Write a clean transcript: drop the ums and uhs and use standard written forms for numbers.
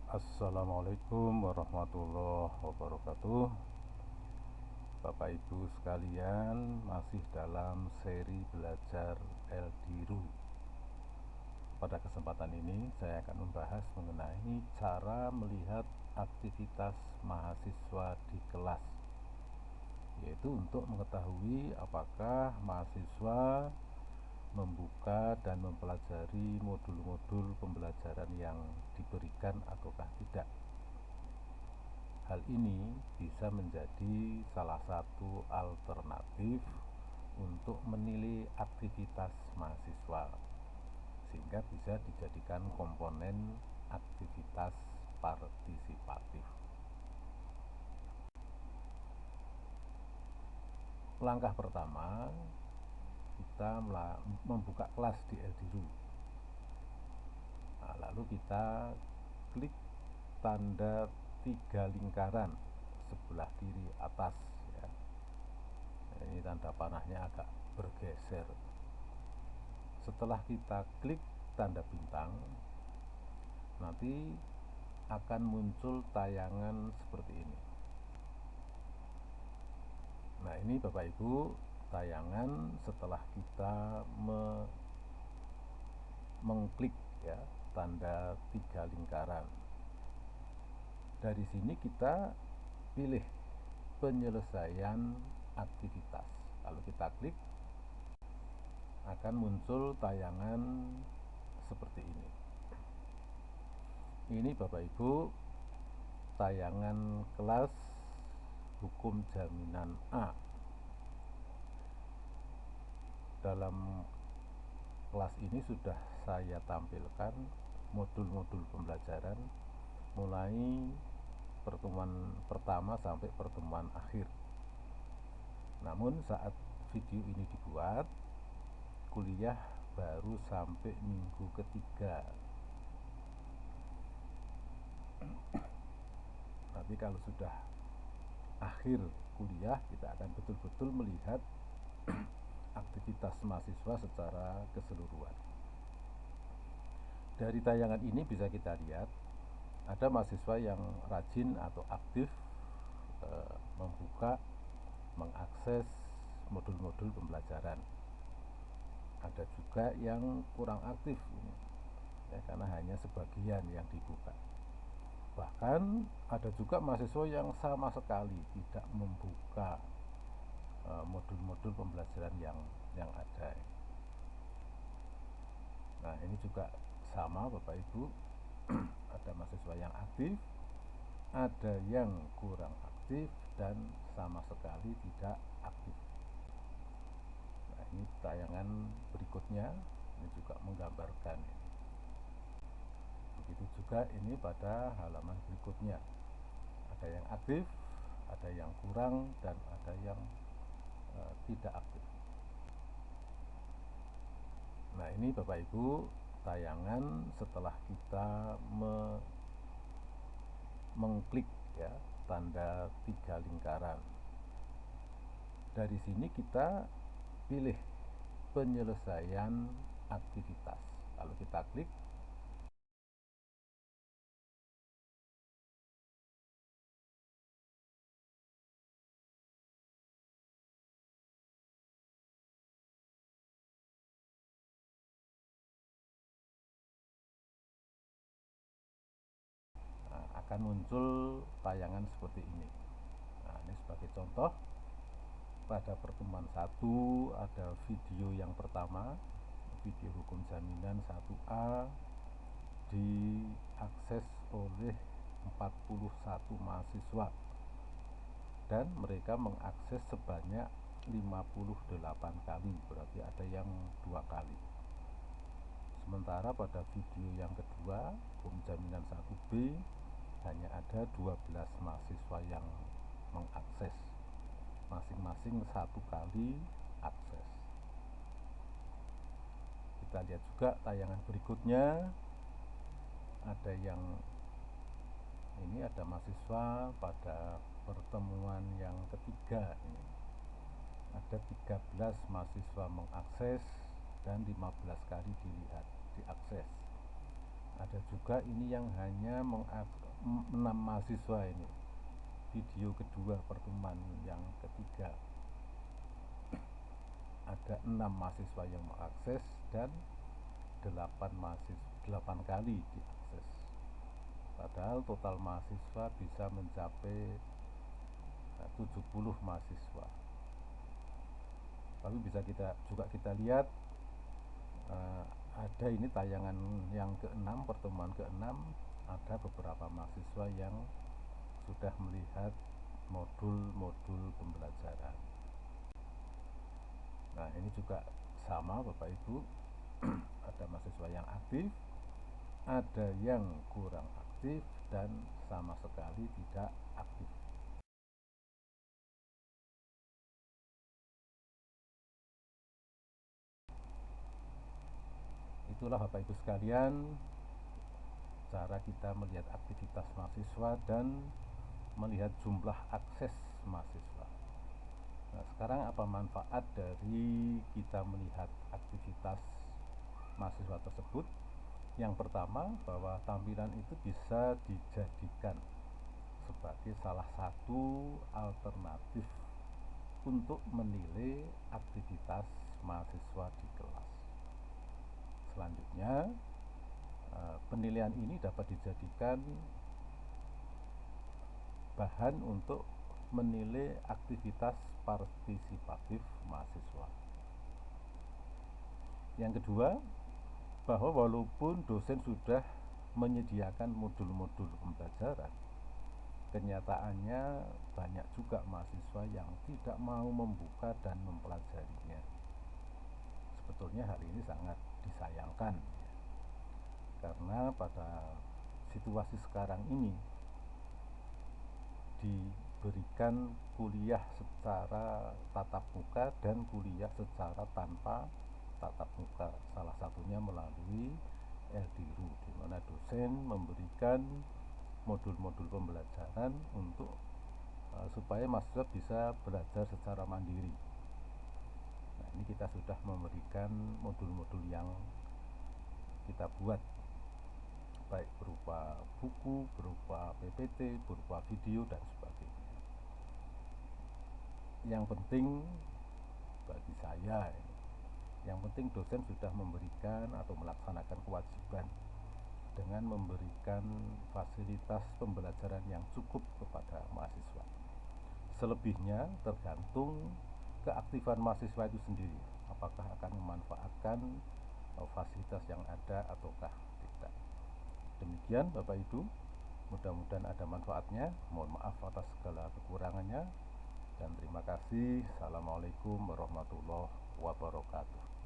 Assalamualaikum warahmatullahi wabarakatuh. Bapak Ibu sekalian, masih dalam seri belajar Eldiru. Pada kesempatan ini saya akan membahas mengenai cara melihat aktivitas mahasiswa di kelas, yaitu untuk mengetahui apakah mahasiswa membuka dan mempelajari modul-modul pembelajaran yang diberikan ataukah tidak. Hal ini bisa menjadi salah satu alternatif untuk menilai aktivitas mahasiswa, sehingga bisa dijadikan komponen aktivitas partisipatif. Langkah pertama, kita membuka kelas di Eldiru. Nah, lalu kita klik tanda 3 lingkaran sebelah kiri atas ya. Ini tanda panahnya agak bergeser. Setelah kita klik tanda bintang, nanti akan muncul tayangan seperti ini. Nah, ini Bapak Ibu tayangan setelah kita mengklik ya tanda 3 lingkaran. Dari sini kita pilih penyelesaian aktivitas. Lalu kita klik, akan muncul tayangan seperti ini. Ini Bapak Ibu tayangan kelas hukum jaminan A. Dalam kelas ini sudah saya tampilkan modul-modul pembelajaran mulai pertemuan pertama sampai pertemuan akhir. Namun saat video ini dibuat, kuliah baru sampai minggu ketiga. Tapi kalau sudah akhir kuliah, kita akan betul-betul melihat aktivitas mahasiswa secara keseluruhan. Dari tayangan ini bisa kita lihat ada mahasiswa yang rajin atau aktif membuka, mengakses modul-modul pembelajaran. Ada juga yang kurang aktif ini, ya, karena hanya sebagian yang dibuka. Bahkan ada juga mahasiswa yang sama sekali tidak membuka modul-modul pembelajaran yang ada. Nah, ini juga sama Bapak Ibu. Ada mahasiswa yang aktif, ada yang kurang aktif, dan sama sekali tidak aktif. Nah, ini tayangan berikutnya, ini juga menggambarkan. Begitu juga ini pada halaman berikutnya. Ada yang aktif, ada yang kurang, dan ada yang tidak aktif. Nah, ini Bapak Ibu tayangan setelah kita mengklik ya tanda 3 lingkaran. Dari sini kita pilih penyelesaian aktivitas. Lalu kita klik. Nah, akan muncul tayangan seperti ini. Nah, ini sebagai contoh, pada pertemuan 1 ada video yang pertama, video hukum jaminan 1A, diakses oleh 41 mahasiswa dan mereka mengakses sebanyak 58 kali, berarti ada yang 2 kali. Sementara pada video yang kedua, hukum jaminan 1B, hanya ada 12 mahasiswa yang mengakses, masing-masing 1 kali akses. Kita lihat juga tayangan berikutnya, ada yang ini ada mahasiswa pada pertemuan yang ketiga ini. Ada 13 mahasiswa mengakses dan 15 kali diakses. Ada juga ini yang hanya 6 mahasiswa ini. Video kedua pertemuan yang ketiga, ada 6 mahasiswa yang mengakses dan 8 kali diakses. Padahal total mahasiswa bisa mencapai 70 mahasiswa. Lalu bisa kita lihat ada ini tayangan yang ke-6, pertemuan ke-6, ada beberapa mahasiswa yang sudah melihat modul-modul pembelajaran. Nah, ini juga sama Bapak Ibu, ada mahasiswa yang aktif, ada yang kurang aktif, dan sama sekali tidak aktif. Itulah Bapak Ibu sekalian, cara kita melihat aktivitas mahasiswa dan melihat jumlah akses mahasiswa. Nah, sekarang apa manfaat dari kita melihat aktivitas mahasiswa tersebut? Yang pertama, bahwa tampilan itu bisa dijadikan sebagai salah satu alternatif untuk menilai aktivitas mahasiswa di kelas. Selanjutnya, penilaian ini dapat dijadikan bahan untuk menilai aktivitas partisipatif mahasiswa. Yang kedua, bahwa walaupun dosen sudah menyediakan modul-modul pembelajaran, kenyataannya banyak juga mahasiswa yang tidak mau membuka dan mempelajarinya. Sebetulnya hal ini sangat disayangkan, karena pada situasi sekarang ini diberikan kuliah secara tatap muka dan kuliah secara tanpa tatap muka, salah satunya melalui LDRU, di mana dosen memberikan modul-modul pembelajaran untuk supaya mahasiswa bisa belajar secara mandiri. Nah, ini kita sudah memberikan modul-modul yang kita buat, baik berupa buku, berupa PPT, berupa video, dan sebagainya. Yang penting bagi saya, yang penting dosen sudah memberikan atau melaksanakan kewajiban dengan memberikan fasilitas pembelajaran yang cukup kepada mahasiswa. Selebihnya tergantung keaktifan mahasiswa itu sendiri, apakah akan memanfaatkan fasilitas yang ada ataukah tidak. Demikian Bapak Ibu, mudah-mudahan ada manfaatnya. Mohon maaf atas segala kekurangannya, dan terima kasih. Assalamualaikum warahmatullahi wabarakatuh.